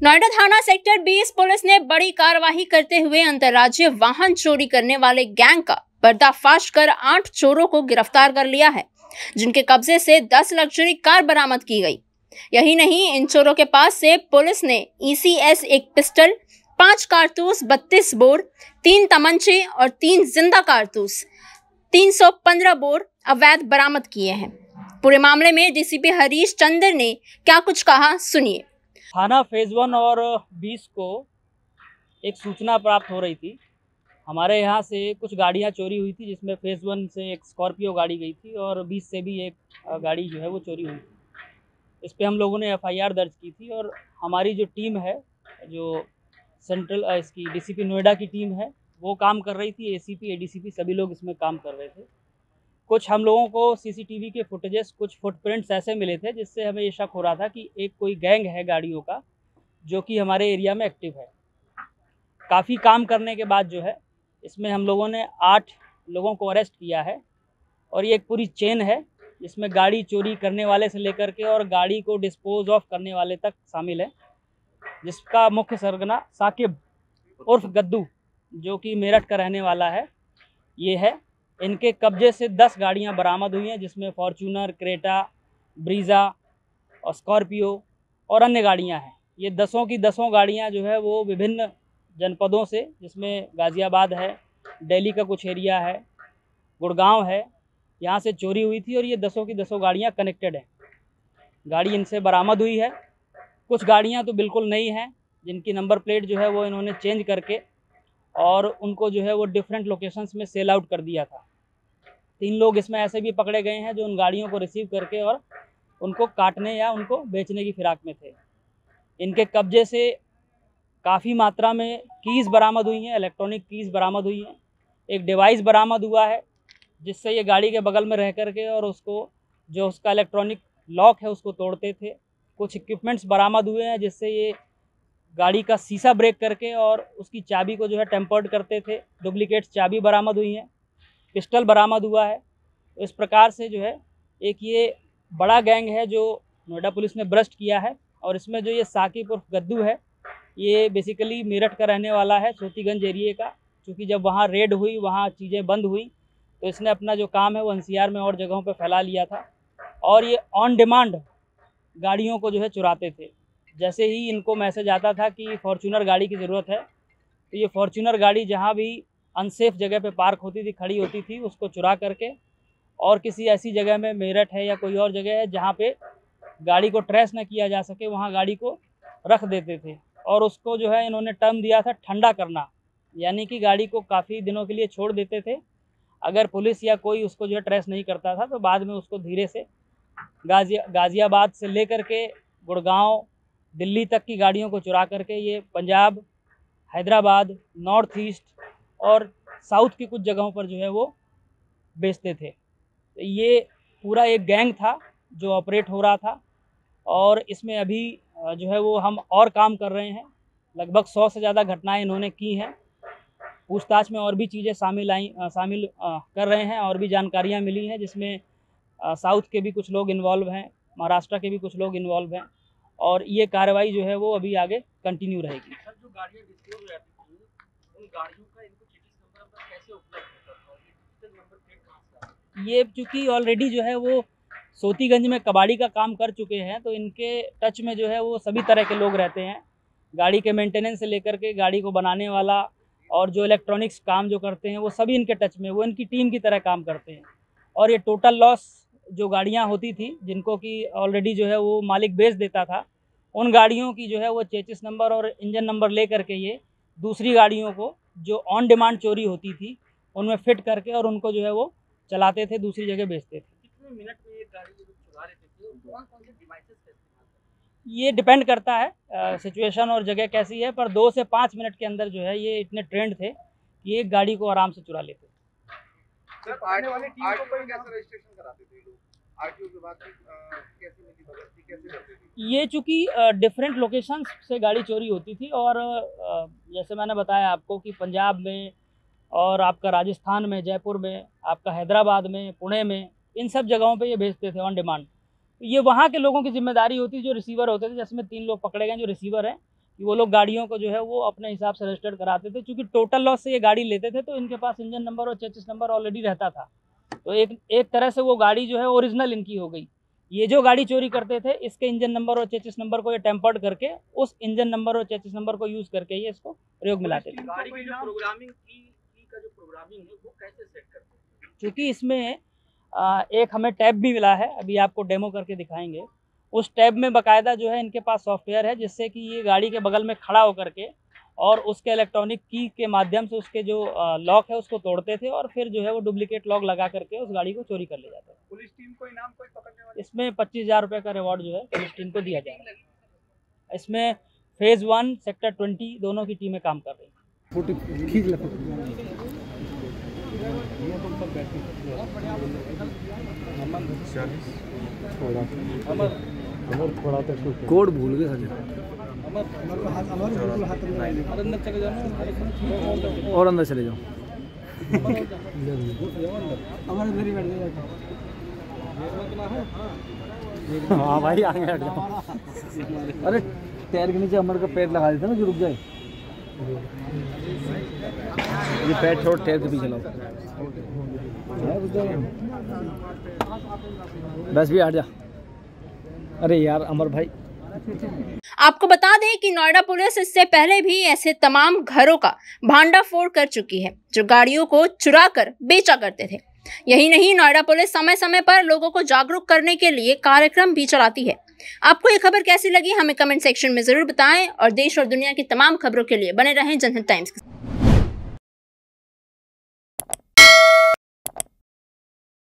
नोएडा थाना sector 20 police ने बड़ी कार्रवाई करते हुए अंतर्राज्यीय वाहन चोरी करने वाले गैंग का पर्दाफाश कर 8 चोरों को गिरफ्तार कर लिया है, जिनके कब्जे से 10 लग्जरी कार बरामद की गई। यही नहीं, इन चोरों के पास से पुलिस ने ECS, एक पिस्टल, 5 कारतूस, 32 बोर, 3 तमंचे और 3 जिंदा कारतूस, 315 बोर अवैध बरामद किए हैं। पूरे मामले में डीसीपी हरीश चंद्र ने क्या कुछ कहा, सुनिए। थाना फेज़ 1 और 20 को एक सूचना प्राप्त हो रही थी। हमारे यहाँ से कुछ गाड़ियाँ चोरी हुई थी, जिसमें फेज़ 1 से एक स्कॉर्पियो गाड़ी गई थी और 20 से भी एक गाड़ी जो है वो चोरी हुई थी। इस पे हम लोगों ने FIR दर्ज की थी और हमारी जो टीम है, जो सेंट्रल इसकी DCP नोएडा की टीम है, वो काम कर रही थी। ACP, ADCP सभी लोग इसमें काम कर रहे थे। कुछ हम लोगों को CCTV के फुटेजेस, कुछ फुटप्रिंट्स ऐसे मिले थे जिससे हमें ये शक हो रहा था कि एक कोई गैंग है गाड़ियों का, जो कि हमारे एरिया में एक्टिव है। काफ़ी काम करने के बाद जो है इसमें हम लोगों ने 8 लोगों को अरेस्ट किया है और ये एक पूरी चेन है, जिसमें गाड़ी चोरी करने वाले से लेकर के और गाड़ी को डिस्पोज ऑफ करने वाले तक शामिल है, जिसका मुख्य सरगना साकिब उर्फ गद्दू, जो कि मेरठ का रहने वाला है, ये है। इनके कब्जे से 10 गाड़ियां बरामद हुई हैं, जिसमें फॉर्च्यूनर, क्रेटा, ब्रीज़ा और स्कॉर्पियो और अन्य गाड़ियां हैं। ये 10 की 10 गाड़ियां जो है वो विभिन्न जनपदों से, जिसमें गाज़ियाबाद है, दिल्ली का कुछ एरिया है, गुड़गांव है, यहाँ से चोरी हुई थी और ये 10 की 10 गाड़ियाँ कनेक्टेड हैं। गाड़ी इनसे बरामद हुई है। कुछ गाड़ियाँ तो बिल्कुल नई हैं, जिनकी नंबर प्लेट जो है वो इन्होंने चेंज करके और उनको जो है वो डिफरेंट लोकेशंस में सेल आउट कर दिया था। 3 लोग इसमें ऐसे भी पकड़े गए हैं जो उन गाड़ियों को रिसीव करके और उनको काटने या उनको बेचने की फिराक में थे। इनके कब्जे से काफ़ी मात्रा में कीज़ बरामद हुई हैं, इलेक्ट्रॉनिक कीज़ बरामद हुई हैं। एक डिवाइस बरामद हुआ है, जिससे ये गाड़ी के बगल में रह करके और उसको जो उसका इलेक्ट्रॉनिक लॉक है उसको तोड़ते थे। कुछ इक्विपमेंट्स बरामद हुए हैं, जिससे ये गाड़ी का शीशा ब्रेक करके और उसकी चाबी को जो है टेम्पर्ड करते थे। डुप्लीकेट चाबी बरामद हुई हैं, पिस्टल बरामद हुआ है। तो इस प्रकार से जो है एक ये बड़ा गैंग है जो नोएडा पुलिस ने ब्रस्ट किया है। और इसमें जो ये साकिब उर्फ गद्दू है, ये बेसिकली मेरठ का रहने वाला है, सोतीगंज एरिए का। क्योंकि जब वहाँ रेड हुई, वहाँ चीज़ें बंद हुई, तो इसने अपना जो काम है वो NCR में और जगहों पर फैला लिया था और ये ऑन डिमांड गाड़ियों को जो है चुराते थे। जैसे ही इनको मैसेज आता था कि फॉर्च्यूनर गाड़ी की ज़रूरत है, तो ये फॉर्च्यूनर गाड़ी जहाँ भी अनसेफ जगह पे पार्क होती थी, खड़ी होती थी, उसको चुरा करके और किसी ऐसी जगह में, मेरठ है या कोई और जगह है जहाँ पे गाड़ी को ट्रेस न किया जा सके, वहाँ गाड़ी को रख देते थे। और उसको जो है इन्होंने टर्म दिया था ठंडा करना, यानी कि गाड़ी को काफ़ी दिनों के लिए छोड़ देते थे। अगर पुलिस या कोई उसको जो है ट्रेस नहीं करता था, तो बाद में उसको धीरे से गाज़ियाबाद से लेकर के गुड़गांव, दिल्ली तक की गाड़ियों को चुरा करके ये पंजाब, हैदराबाद, नॉर्थ ईस्ट और साउथ की कुछ जगहों पर जो है वो बेचते थे। तो ये पूरा एक गैंग था जो ऑपरेट हो रहा था और इसमें अभी जो है वो हम और काम कर रहे हैं। लगभग 100 से ज़्यादा घटनाएं इन्होंने की हैं। पूछताछ में और भी चीज़ें शामिल कर रहे हैं और भी जानकारियां मिली हैं, जिसमें साउथ के भी कुछ लोग इन्वॉल्व हैं, महाराष्ट्र के भी कुछ लोग इन्वॉल्व हैं और ये कार्रवाई जो है वो अभी आगे कंटिन्यू रहेगी। सर, जो गाड़ियाँ डिस्पोज हो जाती थी, उन गाड़ियों का इनको चेकिंग नंबर कैसे उपलब्ध होता था? ये डिजिटल नंबर प्लेट कहाँ से आता है? ये चूँकि ऑलरेडी जो है वो सोतीगंज में कबाड़ी का काम कर चुके हैं, तो इनके टच में जो है वो सभी तरह के लोग रहते हैं। गाड़ी के मेंटेनेंस से लेकर के गाड़ी को बनाने वाला और जो इलेक्ट्रॉनिक्स काम जो करते हैं, वो सभी इनके टच में, वो इनकी टीम की तरह काम करते हैं। और ये टोटल लॉस जो गाड़ियाँ होती थी, जिनको कि ऑलरेडी जो है वो मालिक बेच देता था, उन गाड़ियों की जो है वो चेसिस नंबर और इंजन नंबर ले करके ये दूसरी गाड़ियों को जो ऑन डिमांड चोरी होती थी, उनमें फिट करके और उनको जो है वो चलाते थे, दूसरी जगह बेचते थे। कितने मिनट में एक गाड़ी जो चुरा लेते थे, कौन कौन से डिवाइसेस का इस्तेमाल करते थे? ये डिपेंड करता है सिचुएशन और जगह कैसी है, पर 2 से 5 मिनट के अंदर जो है ये इतने ट्रेंड थे कि एक गाड़ी को आराम से चुरा लेते थे। सर, पकड़ने वाली टीम को कोई कैसे रजिस्ट्रेशन कराते थे लोग? आरटीओ के बाद कैसे मिली भगत कैसे करते थे? ये चूँकि डिफरेंट लोकेशंस से गाड़ी चोरी होती थी और जैसे मैंने बताया आपको कि पंजाब में और आपका राजस्थान में, जयपुर में, आपका हैदराबाद में, पुणे में, इन सब जगहों पे ये भेजते थे ऑन डिमांड। ये वहाँ के लोगों की जिम्मेदारी होती है जो रिसीवर होते थे, जिसमें 3 लोग पकड़े गए जो रिसीवर हैं, कि वो लोग गाड़ियों को जो है वो अपने हिसाब से रजिस्टर्ड कराते थे। चूँकि टोटल लॉस से ये गाड़ी लेते थे तो इनके पास इंजन नंबर और चेसिस नंबर ऑलरेडी रहता था, तो एक तरह से वो गाड़ी जो है ओरिजिनल इनकी हो गई। ये जो गाड़ी चोरी करते थे इसके इंजन नंबर और चेसिस नंबर को ये टेम्पर्ड करके उस इंजन नंबर और चेसिस नंबर को यूज़ करके ये इसको प्रयोग में लाते थे। गाड़ी की जो प्रोग्रामिंग का जो प्रोग्रामिंग है वो कैसे सेट करते हैं? क्योंकि इसमें एक हमें टैब भी मिला है, अभी आपको डेमो करके दिखाएंगे। उस टैब में बाकायदा जो है इनके पास सॉफ्टवेयर है जिससे कि ये गाड़ी के बगल में खड़ा होकर के और उसके इलेक्ट्रॉनिक की के माध्यम से उसके जो लॉक है उसको तोड़ते थे और फिर जो है वो डुप्लीकेट लॉक लगा करके उस गाड़ी को चोरी कर ले जाते थे। पुलिस टीम को इनाम कोई पकड़ने वाले? इसमें 25,000 रुपये का रिवॉर्ड जो है पुलिस टीम को दिया जा रहा है। इसमें फेज़ 1 सेक्टर 20 दोनों की टीमें काम कर रही हैं। कोड भूल गए साले और अंदर चले जाओ। हाँ भाई आगे हट जाओ। अरे टायर के नीचे अमर का पैर लगा देता ना जो रुक जाए। ये पैर छोड़ टायर के पीछे लाओ। बस भी हट जा। अरे यार अमर भाई। आपको बता दें कि नोएडा पुलिस इससे पहले भी ऐसे तमाम घरों का भांडाफोड़ कर चुकी है जो गाड़ियों को चुरा कर बेचा करते थे। यही नहीं, नोएडा पुलिस समय समय पर लोगों को जागरूक करने के लिए कार्यक्रम भी चलाती है। आपको ये खबर कैसी लगी हमें कमेंट सेक्शन में जरूर बताएं और देश और दुनिया की तमाम खबरों के लिए बने रहें जनहित टाइम्स के साथ।